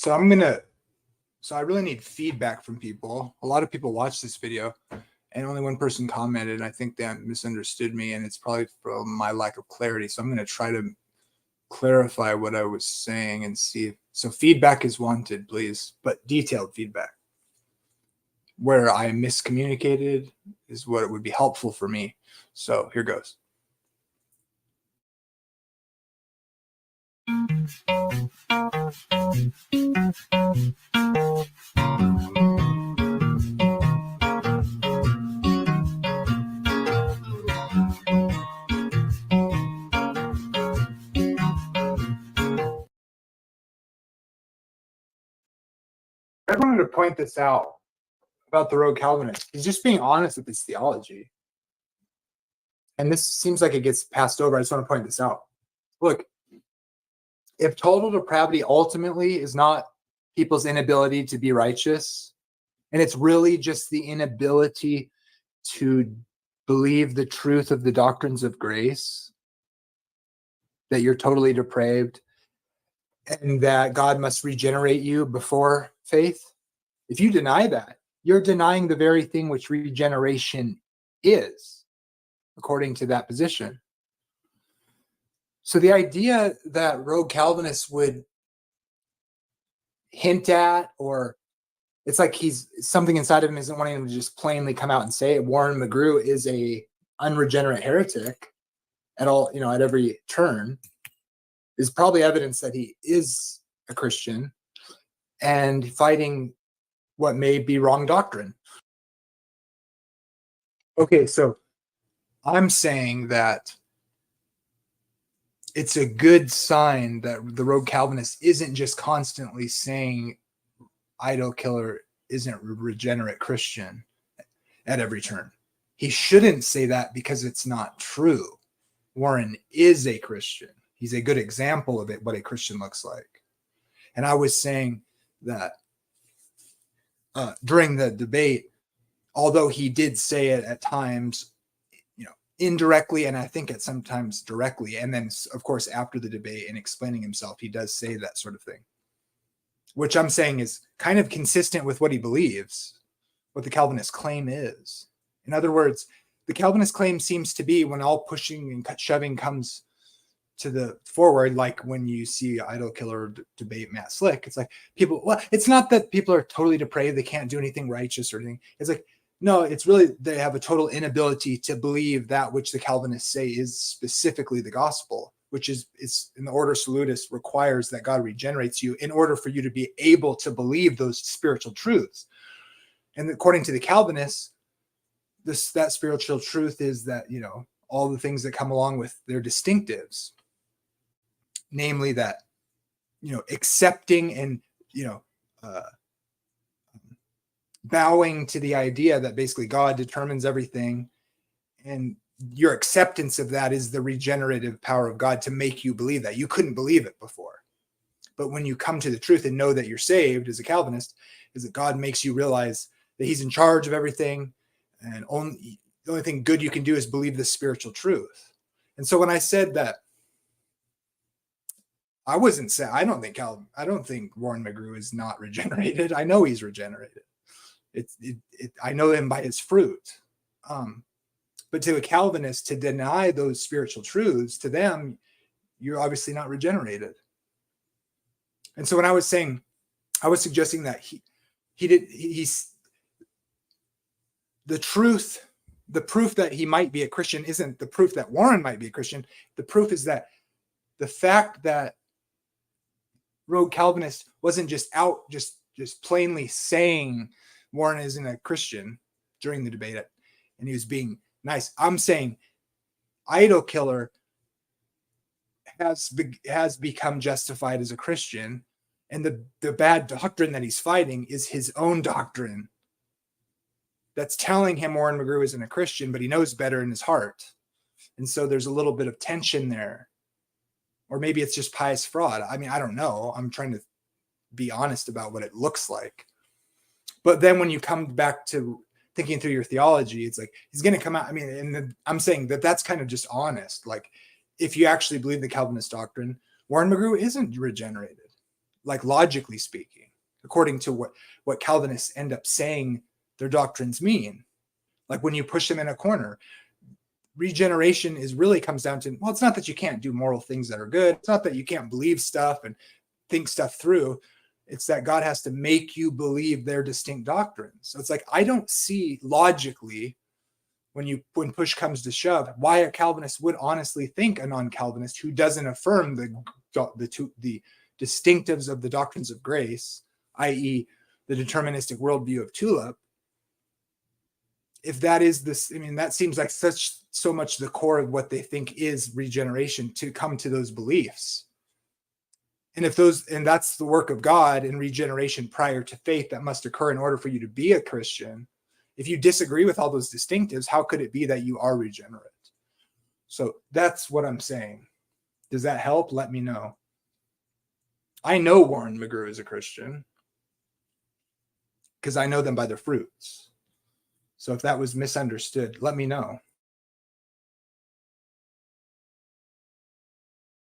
So I really need feedback from people. A lot of people watch this video and only one person commented. I think they misunderstood me, and it's probably from my lack of clarity. So I'm going to try to clarify what I was saying and see. So feedback is wanted, please, but detailed feedback. Where I miscommunicated is what it would be helpful for me. So here goes. I wanted to point this out about the Rogue Calvinist. He's just being honest with his theology. And this seems like it gets passed over. I just want to point this out. Look, if total depravity ultimately is not people's inability to be righteous, and it's really just the inability to believe the truth of the doctrines of grace, that you're totally depraved, and that God must regenerate you before faith, if you deny that, you're denying the very thing which regeneration is, according to that position. So the idea that Rogue Calvinists would hint at, or it's like he's something inside of him isn't wanting him to just plainly come out and say it. Warren McGrew is a unregenerate heretic at all, at every turn, is probably evidence that he is a Christian and fighting what may be wrong doctrine. Okay, so I'm saying that it's a good sign that the Rogue Calvinist isn't just constantly saying idol killer isn't a regenerate Christian at every turn. He shouldn't say that because it's not true. Warren is a Christian. He's a good example of it, what a Christian looks like. And I was saying that during the debate, although he did say it at times, indirectly, and I think at sometimes directly, and then of course after the debate and explaining himself, he does say that sort of thing, which I'm saying is kind of consistent with what he believes, what the Calvinist claim is. In other words, the Calvinist claim seems to be, when all pushing and shoving comes to the forward, like when you see idol killer debate Matt Slick, it's like people, well, it's not that people are totally depraved, they can't do anything righteous or anything. It's like, no, it's really they have a total inability to believe that which the Calvinists say is specifically the gospel, which is in the Ordo Salutis requires that God regenerates you in order for you to be able to believe those spiritual truths. And according to the Calvinists, that spiritual truth is that, all the things that come along with their distinctives, namely that, accepting and, bowing to the idea that basically God determines everything, and your acceptance of that is the regenerative power of God to make you believe that. You couldn't believe it before. But when you come to the truth and know that you're saved as a Calvinist, is that God makes you realize that he's in charge of everything, and the only thing good you can do is believe the spiritual truth. And so when I said that, I wasn't saying, I don't think Warren McGrew is not regenerated. I know he's regenerated. I know him by his fruit. But to a Calvinist, to deny those spiritual truths, to them, you're obviously not regenerated. And so when I was suggesting that he's the truth, the proof that he might be a Christian isn't the proof that Warren might be a Christian. The proof is that the fact that Rogue Calvinist wasn't just plainly saying Warren isn't a Christian during the debate, and he was being nice. I'm saying idol killer has become justified as a Christian, and the bad doctrine that he's fighting is his own doctrine that's telling him Warren McGrew isn't a Christian, but he knows better in his heart. And so there's a little bit of tension there. Or maybe it's just pious fraud. I mean, I don't know. I'm trying to be honest about what it looks like. But then when you come back to thinking through your theology, it's like he's going to come out. I mean, I'm saying that's kind of just honest. Like, if you actually believe the Calvinist doctrine, Warren McGrew isn't regenerated. like logically speaking, according to what Calvinists end up saying their doctrines mean. Like when you push them in a corner, regeneration really comes down to, well, it's not that you can't do moral things that are good. It's not that you can't believe stuff and think stuff through. It's that God has to make you believe their distinct doctrines. So it's like, I don't see logically when push comes to shove, why a Calvinist would honestly think a non-Calvinist who doesn't affirm the distinctives of the doctrines of grace, i.e. the deterministic worldview of Tulip, if that is this, I mean, that seems like so much the core of what they think is regeneration, to come to those beliefs. And that's the work of God in regeneration prior to faith that must occur in order for you to be a Christian. If you disagree with all those distinctives, how could it be that you are regenerate? So that's what I'm saying. Does that help? Let me know. I know Warren McGrew is a Christian because I know them by their fruits. So if that was misunderstood, let me know.